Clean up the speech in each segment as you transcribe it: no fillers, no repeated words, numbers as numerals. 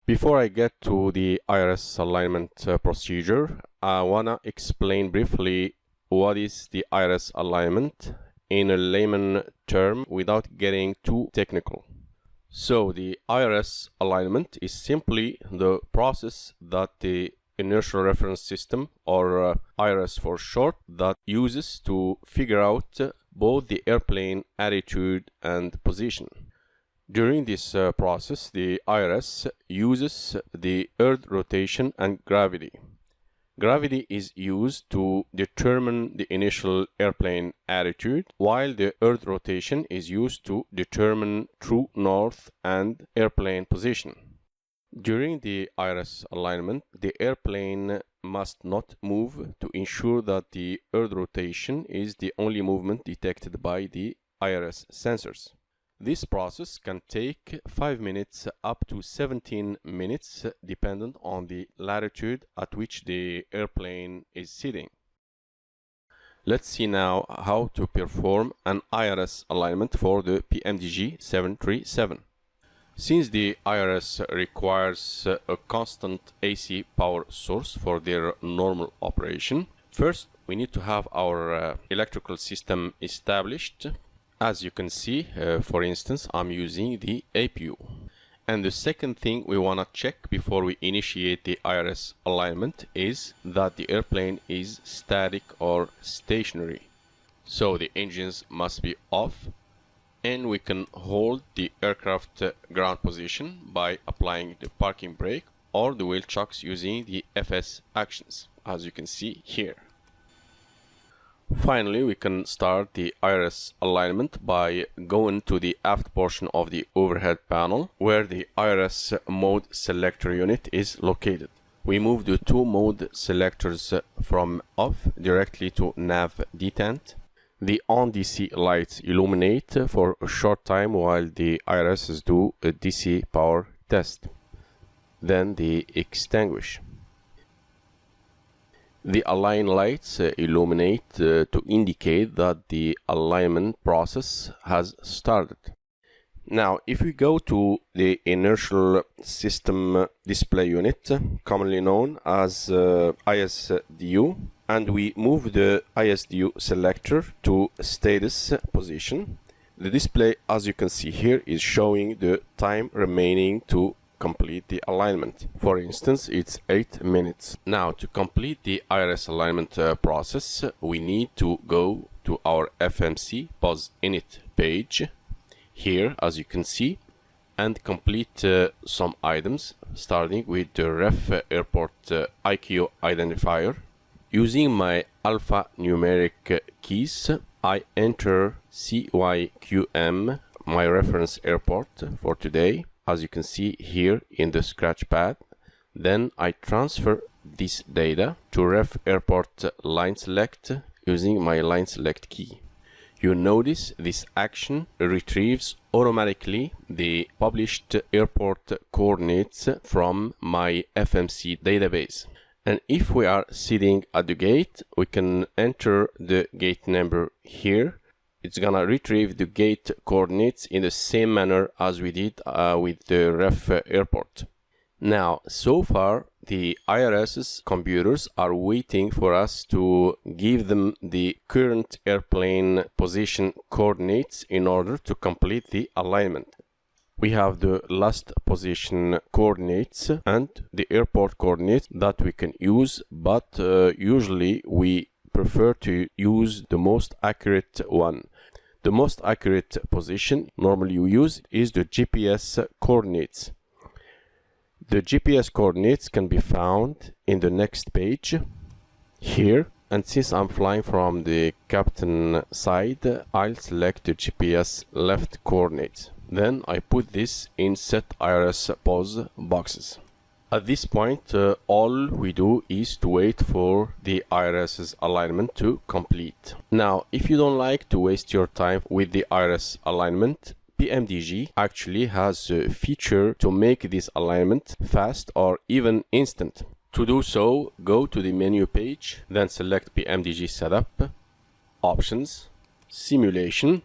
Before I get to the IRS alignment procedure, I want to explain briefly what is the IRS alignment in a layman term without getting too technical. So the IRS alignment is simply the process that the inertial reference system, or IRS for short, that uses to figure out both the airplane attitude and position. During this process, the IRS uses the Earth rotation and gravity. Gravity is used to determine the initial airplane attitude, while the Earth rotation is used to determine true north and airplane position. During the IRS alignment, the airplane must not move to ensure that the Earth rotation is the only movement detected by the IRS sensors. This process can take 5 minutes up to 17 minutes dependent on the latitude at which the airplane is sitting. Let's see now how to perform an IRS alignment for the PMDG 737. Since the IRS requires a constant AC power source for their normal operation, first we need to have our electrical system established. As you can see, for instance, I'm using the APU. And the second thing we want to check before we initiate the IRS alignment is that the airplane is static or stationary. So the engines must be off, and we can hold the aircraft ground position by applying the parking brake or the wheel chocks using the FS actions, as you can see here. Finally, we can start the IRS alignment by going to the aft portion of the overhead panel where the IRS mode selector unit is located. We move the two mode selectors from off directly to nav detent. The on DC lights illuminate for a short time while the IRSs do a DC power test. Then they extinguish. The align lights illuminate to indicate that the alignment process has started. Now, if we go to the inertial system display unit, commonly known as ISDU, and we move the ISDU selector to status position, the display, as you can see here, is showing the time remaining to complete the alignment. For instance, it's 8 minutes. Now, to complete the IRS alignment process, we need to go to our FMC POS Init page here, as you can see, and complete some items, starting with the ref airport IQ identifier. Using my alphanumeric keys, I enter CYQM, my reference airport for today, as you can see here in the scratch pad. Then I transfer this data to ref airport line select using my line select key. You notice this action retrieves automatically the published airport coordinates from my FMC database. And if we are sitting at the gate, we can enter the gate number here. It's gonna retrieve the gate coordinates in the same manner as we did with the ref airport. Now, so far, the IRS's computers are waiting for us to give them the current airplane position coordinates in order to complete the alignment. We have the last position coordinates and the airport coordinates that we can use, but usually we prefer to use the most accurate one. The most accurate position normally you use is the GPS coordinates. The GPS coordinates can be found in the next page here, and since I'm flying from the captain side, I'll select the GPS left coordinates. Then I put this in set IRS pause boxes. At this point, all we do is to wait for the IRS's alignment to complete. Now, if you don't like to waste your time with the IRS alignment, PMDG actually has a feature to make this alignment fast or even instant. To do so, go to the menu page, then select PMDG Setup, Options, Simulation.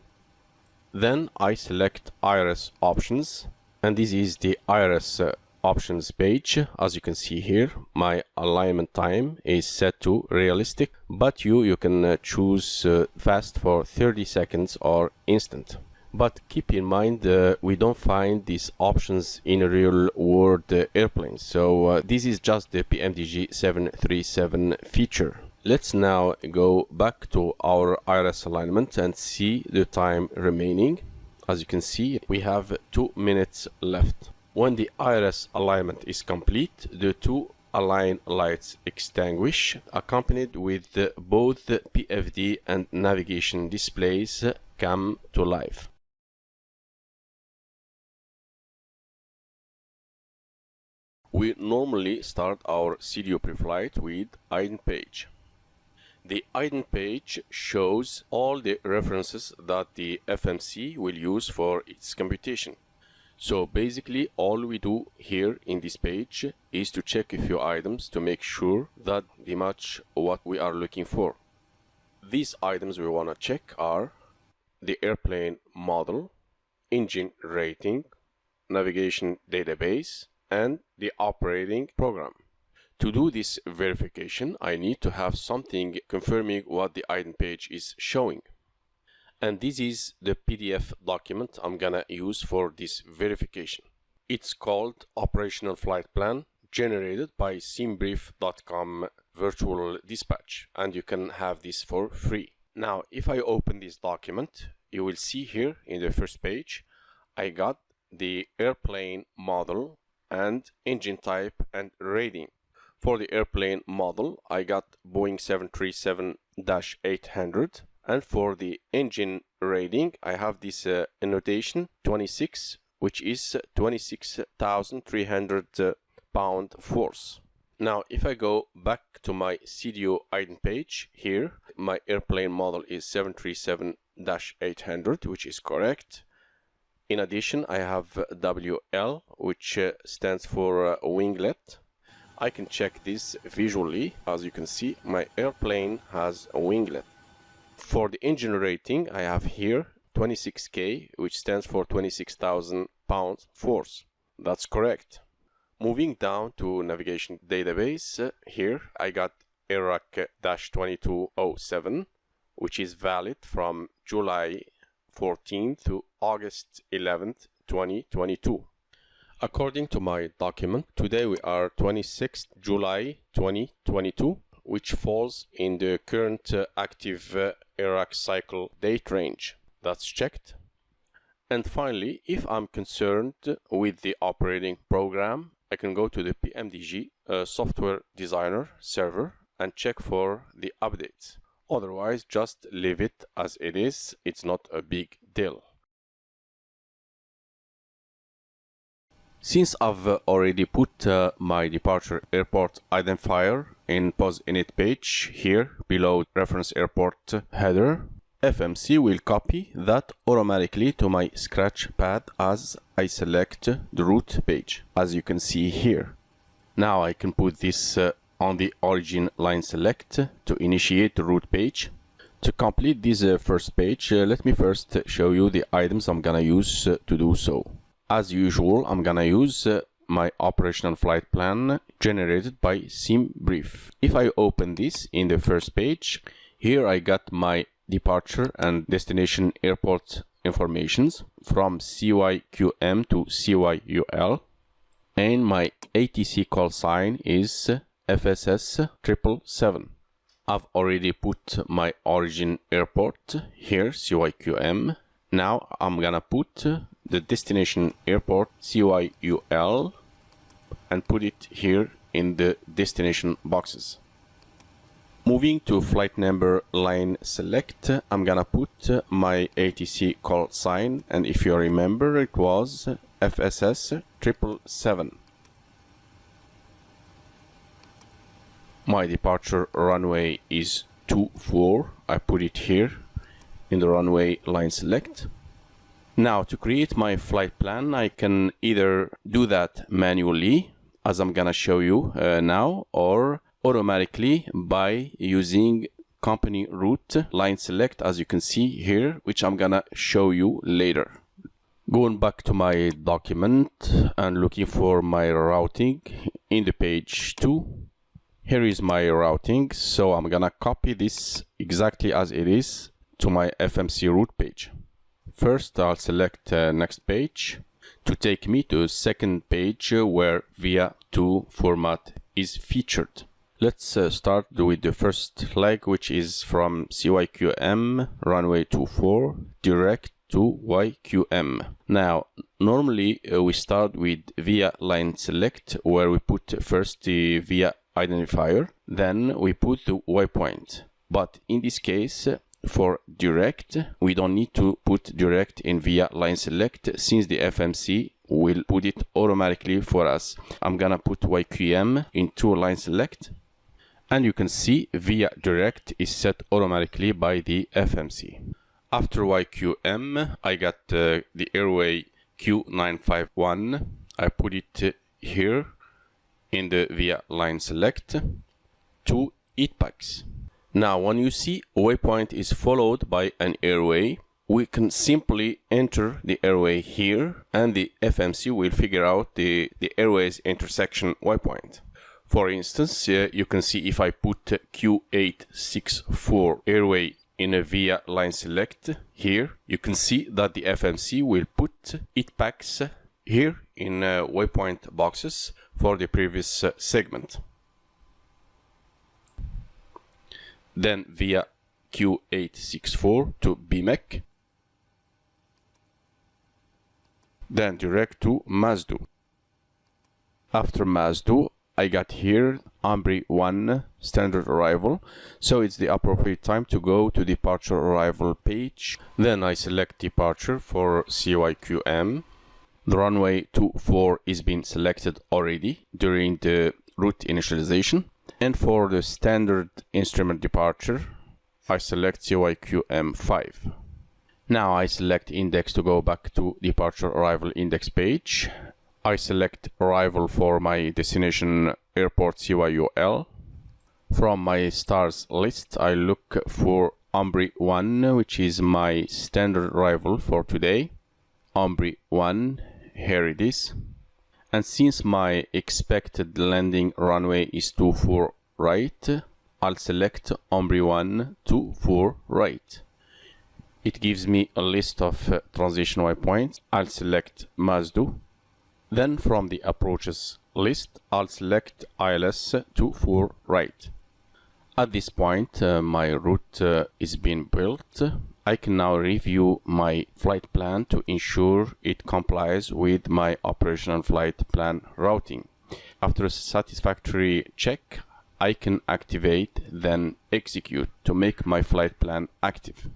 Then I select IRS Options, and this is the IRS options page. As you can see here, my alignment time is set to realistic, but you can choose fast for 30 seconds or instant. But keep in mind, we don't find these options in a real world airplane, so this is just the PMDG 737 feature. Let's now go back to our IRS alignment and see the time remaining. As you can see, we have 2 minutes left. When the IRS alignment is complete, the two align lights extinguish, accompanied with both the PFD and navigation displays come to life. We normally start our CDO PREFLIGHT with ident page. The ident page shows all the references that the FMC will use for its computation. So basically all we do here in this page is to check a few items to make sure that they match what we are looking for. These items we want to check are the airplane model, engine rating, navigation database, and the operating program. To do this verification, I need to have something confirming what the ident page is showing. And this is the PDF document I'm gonna use for this verification. It's called Operational Flight Plan, generated by simbrief.com virtual dispatch, and you can have this for free. Now, if I open this document, you will see here in the first page, I got the airplane model and engine type and rating. For the airplane model, I got Boeing 737-800, and for the engine rating, I have this annotation 26, which is 26,300 pound force. Now, if I go back to my CDO ident page, here my airplane model is 737-800, which is correct. In addition, I have WL, which stands for winglet. I can check this visually. As you can see, my airplane has a winglet. For the engine rating, I have here 26K, which stands for 26,000 pound force. That's correct. Moving down to navigation database, here I got IRAC-2207, which is valid from July 14th to August 11th, 2022. According to my document, today we are 26th July 2022, which falls in the current active IRAC cycle date range. That's checked. And finally, if I'm concerned with the operating program, I can go to the PMDG software designer server and check for the updates. Otherwise, just leave it as it is. It's not a big deal. Since I've already put my departure airport identifier in POS Init page here below reference airport header, FMC will copy that automatically to my scratch pad as I select the route page, as you can see here. Now I can put this on the origin line select to initiate the route page. To complete this first page, let me first show you the items I'm gonna use to do so. As usual, I'm gonna use my operational flight plan generated by SimBrief. If I open this in the first page, here I got my departure and destination airport informations from CYQM to CYUL, and my ATC call sign is FSS 777. I've already put my origin airport here, CYQM. Now I'm gonna put the destination airport CYUL and put it here in the destination boxes. Moving to flight number line select, I'm gonna put my ATC call sign, and if you remember, it was FSS 777. My departure runway is 24. I put it here in the runway line select. Now, to create my flight plan, I can either do that manually, as I'm gonna show you now, or automatically by using company route line select, as you can see here, which I'm gonna show you later. Going back to my document and looking for my routing in the page 2. Here is my routing, so I'm gonna copy this exactly as it is to my FMC route page. First, I'll select next page to take me to the second page where via2 format is featured. Let's start with the first leg, which is from CYQM runway 24 direct to YQM. Now, normally we start with via line select, where we put first the via identifier, then we put the waypoint. But in this case, for direct, we don't need to put direct in via line select, since the FMC will put it automatically for us. I'm gonna put YQM into line select, and you can see via direct is set automatically by the FMC. After YQM, I got the airway Q951. I put it here in the via line select to EatPacks. Now, when you see waypoint is followed by an airway, we can simply enter the airway here, and the FMC will figure out the airway's intersection waypoint. For instance, you can see if I put Q864 airway in a via line select here, you can see that the FMC will put EatPacks here in waypoint boxes for the previous segment. Then via Q864 to BMEC, then direct to Mazdu. After Mazdu, I got here Ambri 1 standard arrival, so it's the appropriate time to go to departure arrival page. Then I select departure for CYQM. The runway 24 is being selected already during the route initialization. And for the standard instrument departure, I select CYQM 5. Now I select index to go back to departure arrival index page. I select arrival for my destination airport CYUL. From my stars list, I look for Ambri 1, which is my standard arrival for today. Ambri 1, here it is. And since my expected landing runway is 24 right, I'll select Ambri 1 24 right. It gives me a list of transition waypoints. I'll select Mazdu. Then from the approaches list, I'll select ILS 24 right. At this point, my route is being built. I can now review my flight plan to ensure it complies with my operational flight plan routing. After a satisfactory check, I can activate, then execute to make my flight plan active.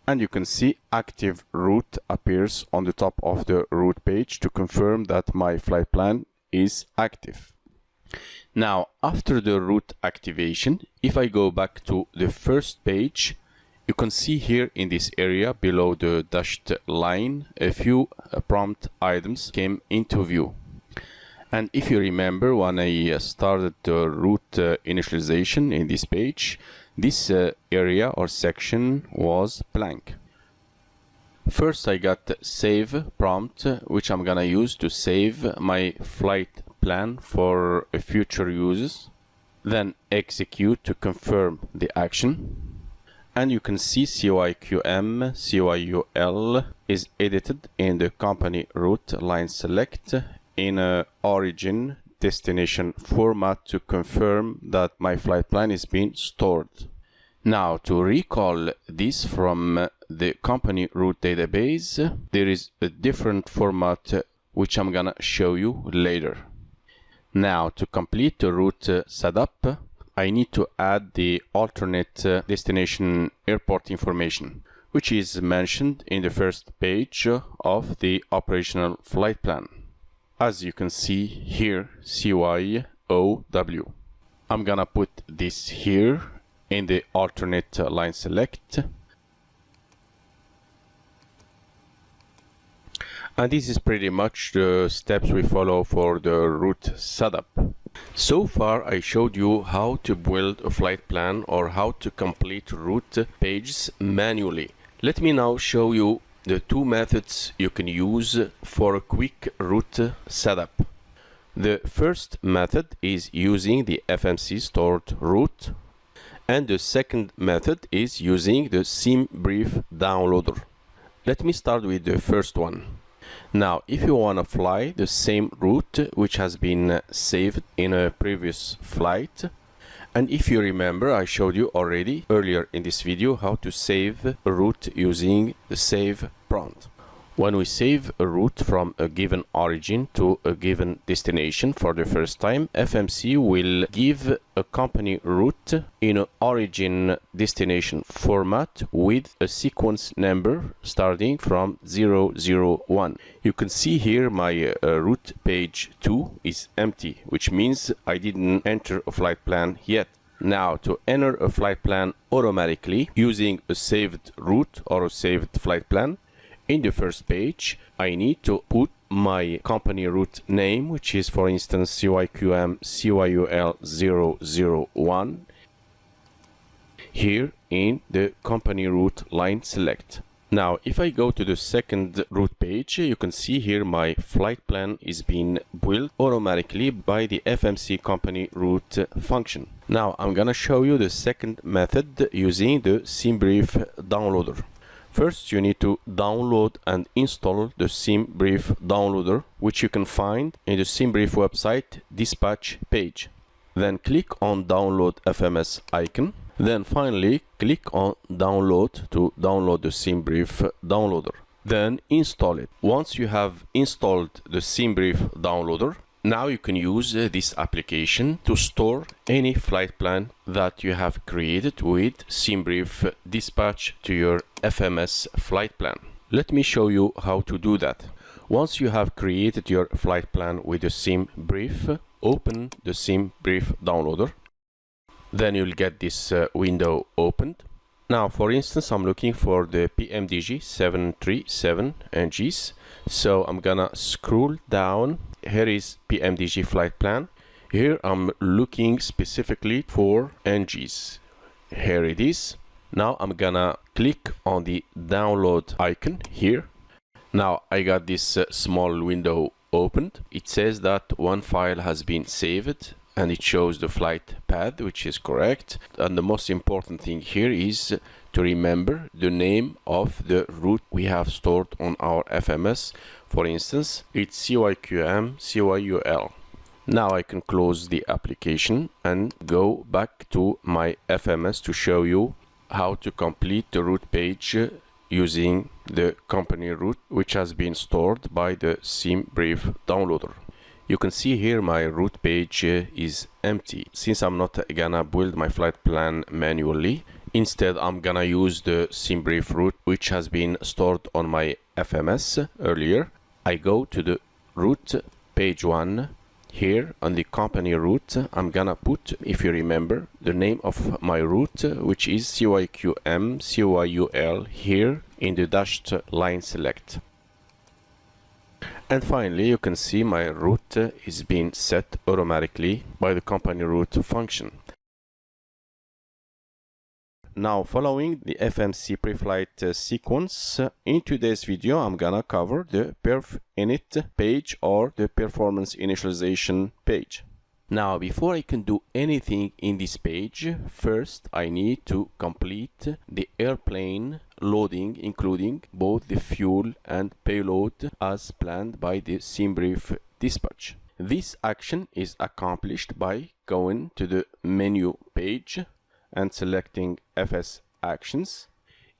And you can see active route appears on the top of the route page to confirm that my flight plan is active. Now, after the route activation, if I go back to the first page, you can see here in this area below the dashed line, a few prompt items came into view. And if you remember, when I started the route initialization in this page, this area or section was blank. First, I got save prompt, which I'm gonna use to save my flight plan for future uses. Then execute to confirm the action. And you can see CYQM, CYUL is edited in the company route line select in a origin destination format to confirm that my flight plan is being stored. Now, to recall this from the company route database, there is a different format which I'm gonna show you later. Now, to complete the route setup, I need to add the alternate destination airport information, which is mentioned in the first page of the operational flight plan. As you can see here, CYOW. I'm gonna put this here in the alternate line select. And this is pretty much the steps we follow for the route setup. So far I showed you how to build a flight plan or how to complete route pages manually. Let me now show you the two methods you can use for a quick route setup. The first method is using the FMC stored route, and the second method is using the SimBrief downloader. Let me start with the first one. Now, if you want to fly the same route which has been saved in a previous flight, and if you remember, I showed you already earlier in this video how to save a route using the save prompt. When we save a route from a given origin to a given destination for the first time, FMC will give a company route in an origin destination format with a sequence number starting from 001. You can see here my route page 2 is empty, which means I didn't enter a flight plan yet. Now, to enter a flight plan automatically using a saved route or a saved flight plan, in the first page, I need to put my company route name, which is, for instance, CYQM CYUL 001, here in the company route line select. Now, if I go to the second route page, you can see here my flight plan is being built automatically by the FMC company route function. Now, I'm gonna show you the second method using the SimBrief downloader. First, you need to download and install the SimBrief downloader, which you can find in the SimBrief website dispatch page. Then click on Download FMS icon. Then finally, click on Download to download the SimBrief downloader. Then install it. Once you have installed the SimBrief downloader, now you can use this application to store any flight plan that you have created with SimBrief dispatch to your FMS flight plan. Let me show you how to do that. Once you have created your flight plan with the SimBrief, open the SimBrief downloader. Then you'll get this window opened. Now, for instance, I'm looking for the PMDG 737 NGs. So I'm gonna scroll down. Here is PMDG flight plan. Here I'm looking specifically for NGs. Here it is. Now I'm gonna click on the download icon here. Now I got this small window opened. It says that one file has been saved and it shows the flight path, which is correct. And the most important thing here is to remember the name of the route we have stored on our FMS. For instance, it's CYQM CYUL. Now I can close the application and go back to my FMS to show you how to complete the route page using the company route, which has been stored by the SimBrief downloader. You can see here my route page is empty. Since I'm not gonna build my flight plan manually, instead I'm gonna use the SimBrief route which has been stored on my FMS earlier. I go to the route page 1. Here on the company route, I'm gonna put, if you remember, the name of my route, which is CYQM CYUL here in the dashed line select. And finally, you can see my route is being set automatically by the company route function. Now, following the FMC PREFLIGHT sequence, in today's video I'm gonna cover the perf init page or the performance initialization page. Now, before I can do anything in this page, first I need to complete the airplane loading, including both the fuel and payload as planned by the SimBrief dispatch. This action is accomplished by going to the menu page and selecting FS Actions.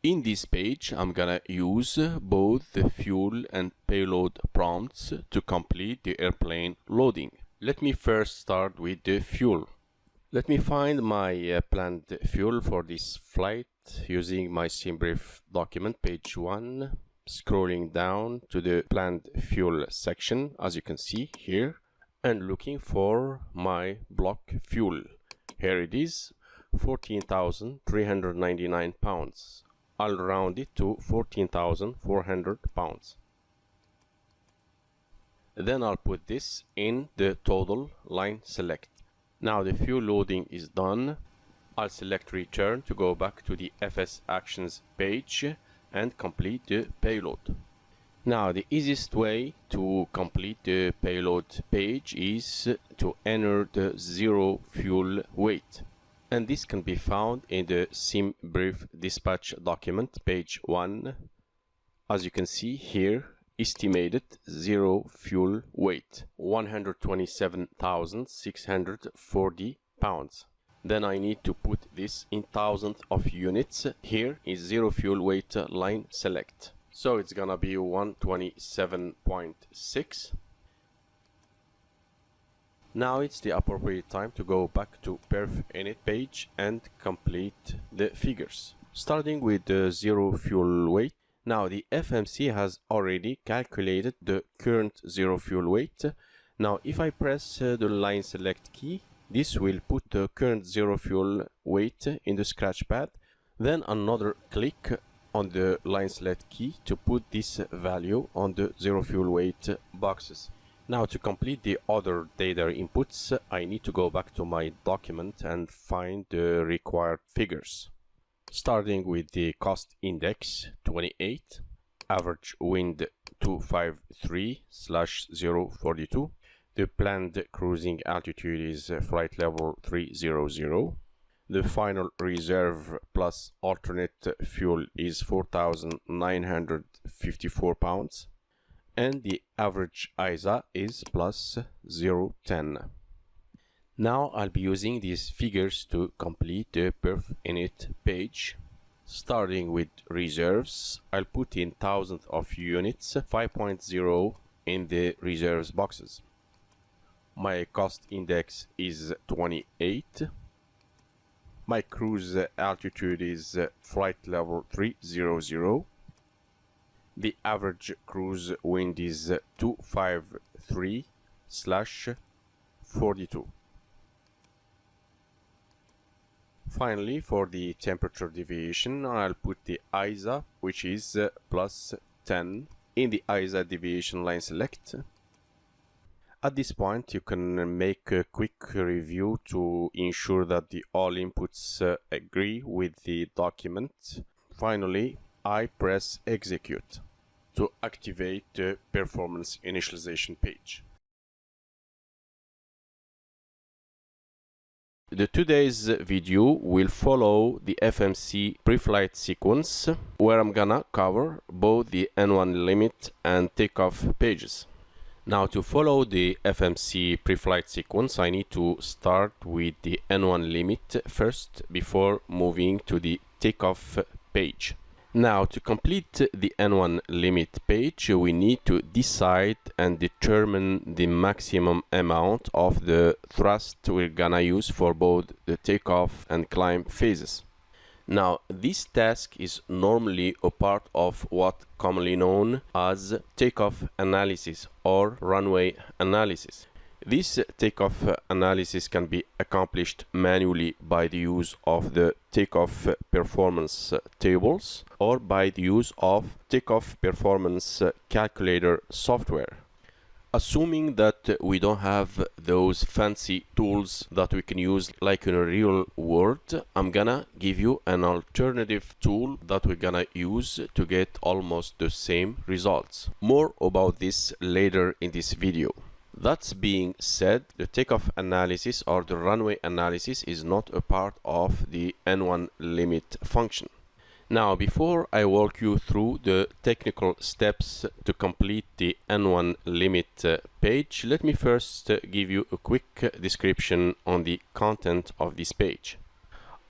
In this page, I'm gonna use both the fuel and payload prompts to complete the airplane loading. Let me first start with the fuel. Let me find my planned fuel for this flight using my SimBrief document, page 1, scrolling down to the planned fuel section, as you can see here, and looking for my block fuel. Here it is, 14,399 pounds. I'll round it to 14,400 pounds. Then I'll put this in the total line select. Now the fuel loading is done. I'll select return to go back to the FS Actions page and complete the payload. Now the easiest way to complete the payload page is to enter the zero fuel weight, and this can be found in the sim brief dispatch document, page 1. As you can see here, estimated zero fuel weight 127,640 pounds. Then I need to put this in thousands of units. Here is zero fuel weight line select. So it's gonna be 127.6. Now it's the appropriate time to go back to perf init page and complete the figures. Starting with the zero fuel weight. Now the FMC has already calculated the current zero fuel weight. Now if I press the line select key, this will put the current zero fuel weight in the scratch pad. Then another click on the line select key to put this value on the zero fuel weight boxes. Now to complete the other data inputs, I need to go back to my document and find the required figures. Starting with the cost index 28, average wind 253/042, the planned cruising altitude is flight level 300. The final reserve plus alternate fuel is 4,954 pounds, and the average ISA is plus 0.10. Now I'll be using these figures to complete the perf init page. Starting with reserves, I'll put in thousands of units, 5.0 in the reserves boxes. My cost index is 28. My cruise altitude is flight level 300. The average cruise wind is 253/42. Finally, for the temperature deviation, I'll put the ISA, which is plus 10, in the ISA deviation line select. At this point, you can make a quick review to ensure that all inputs agree with the document. Finally, I press execute to activate the performance initialization page. The today's video will follow the FMC pre-flight sequence, where I'm gonna cover both the N1 limit and takeoff pages. Now to follow the FMC pre-flight sequence, I need to start with the N1 limit first before moving to the takeoff page. Now to complete the N1 limit page, we need to decide and determine the maximum amount of the thrust we're gonna use for both the takeoff and climb phases. Now this task is normally a part of what commonly known as takeoff analysis or runway analysis. This takeoff analysis can be accomplished manually by the use of the takeoff performance tables or by the use of takeoff performance calculator software. Assuming that we don't have those fancy tools that we can use like in a real world, I'm gonna give you an alternative tool that we're gonna use to get almost the same results. More about this later in this video. That being said, the takeoff analysis or the runway analysis is not a part of the N1 limit function. Now, before I walk you through the technical steps to complete the N1 limit page, let me first give you a quick description on the content of this page.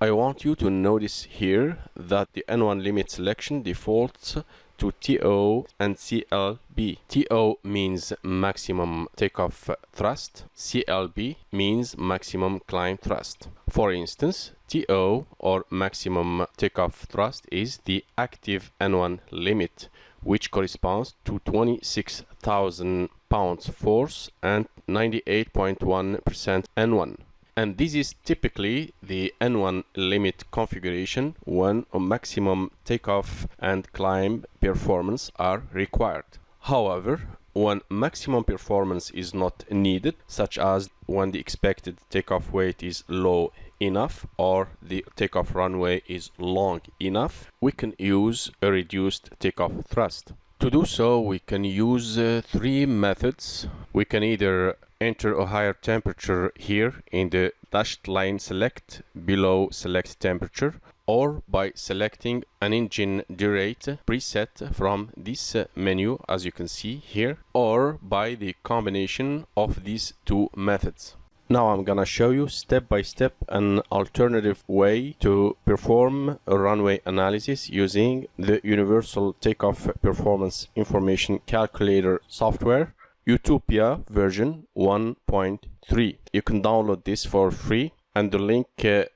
I want you to notice here that the N1 limit selection defaults to TO and CLB. TO means maximum takeoff thrust, CLB means maximum climb thrust. For instance, TO or maximum takeoff thrust is the active N1 limit, which corresponds to 26,000 pounds force and 98.1% N1. And this is typically the N1 limit configuration when a maximum takeoff and climb performance are required. However, when maximum performance is not needed, such as when the expected takeoff weight is low enough or the takeoff runway is long enough, we can use a reduced takeoff thrust. To do so, we can use three methods. We can either enter a higher temperature here in the dashed line select below select temperature, or by selecting an engine derate preset from this menu, as you can see here, or by the combination of these two methods. Now I'm gonna show you step by step an alternative way to perform a runway analysis using the Universal Takeoff Performance Information Calculator software, Utopia version 1.3. You can download this for free, and the link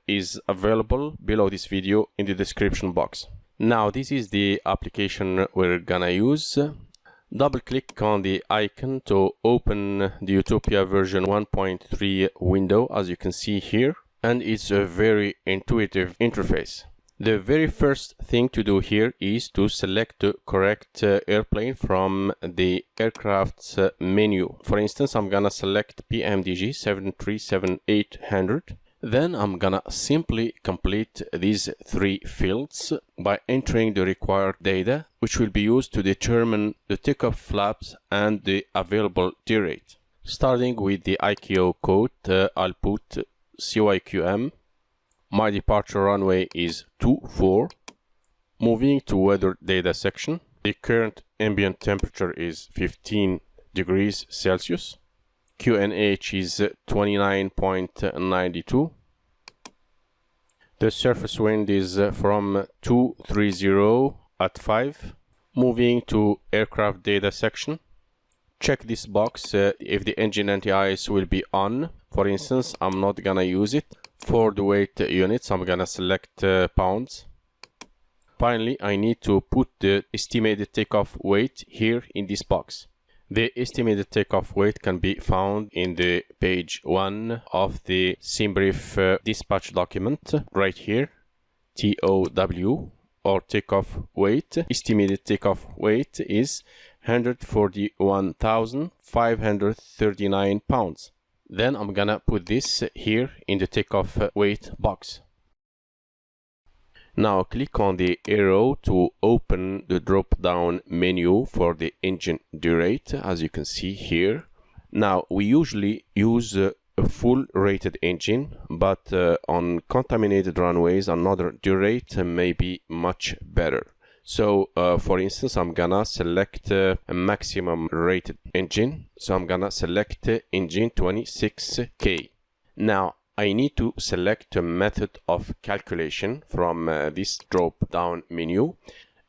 is available below this video in the description box. Now this is the application we're gonna use. Double click on the icon to open the Utopia version 1.3 window, as you can see here, and it's a very intuitive interface. The very first thing to do here is to select the correct airplane from the aircraft's menu. For instance, I'm gonna select PMDG 737-800. Then I'm gonna simply complete these three fields by entering the required data, which will be used to determine the takeoff flaps and the available derate. Starting with the ICAO code, I'll put CYQM. My departure runway is 24. Moving to weather data section, the current ambient temperature is 15 degrees Celsius. QNH is 29.92. The surface wind is from 230 at 5. Moving to aircraft data section, check this box if the engine anti-ice will be on. For instance, I'm not gonna use it. For the weight units, I'm gonna select pounds. Finally, I need to put the estimated takeoff weight here in this box. The estimated takeoff weight can be found in the page 1 of the SimBrief dispatch document right here, TOW, or takeoff weight. Estimated takeoff weight is 141,539 pounds. Then I'm gonna put this here in the takeoff weight box. Now click on the arrow to open the drop-down menu for the engine derate, as you can see here. Now we usually use a full rated engine, but on contaminated runways another derate may be much better. So for instance, I'm gonna select a maximum rated engine. So I'm gonna select engine 26K. Now I need to select a method of calculation from this drop-down menu.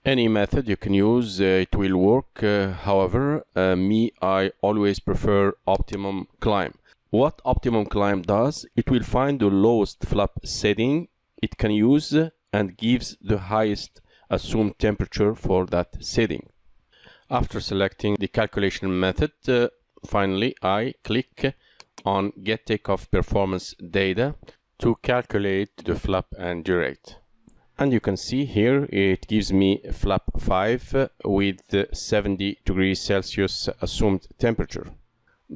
Any method you can use, it will work. However, I always prefer optimum climb. What optimum climb does, it will find the lowest flap setting it can use and gives the highest assumed temperature for that setting. After selecting the calculation method, finally I click on Get Takeoff Performance Data to calculate the flap and derate. And you can see here it gives me flap 5 with 70 degrees Celsius assumed temperature.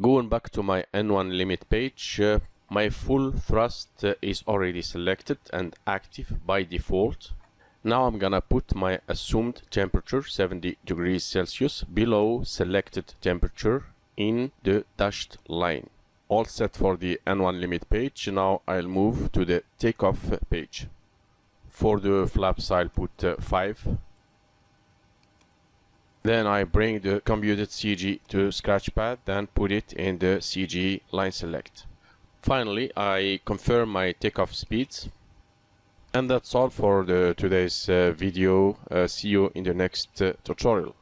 Going back to my N1 limit page, my full thrust is already selected and active by default. Now I'm gonna put my assumed temperature 70 degrees Celsius below selected temperature in the dashed line. All set for the N1 limit page. Now I'll move to the takeoff page. For the flaps I'll put 5. Then I bring the computed CG to Scratchpad and put it in the CG line select. Finally I confirm my takeoff speeds. And that's all for today's video. See you in the next tutorial.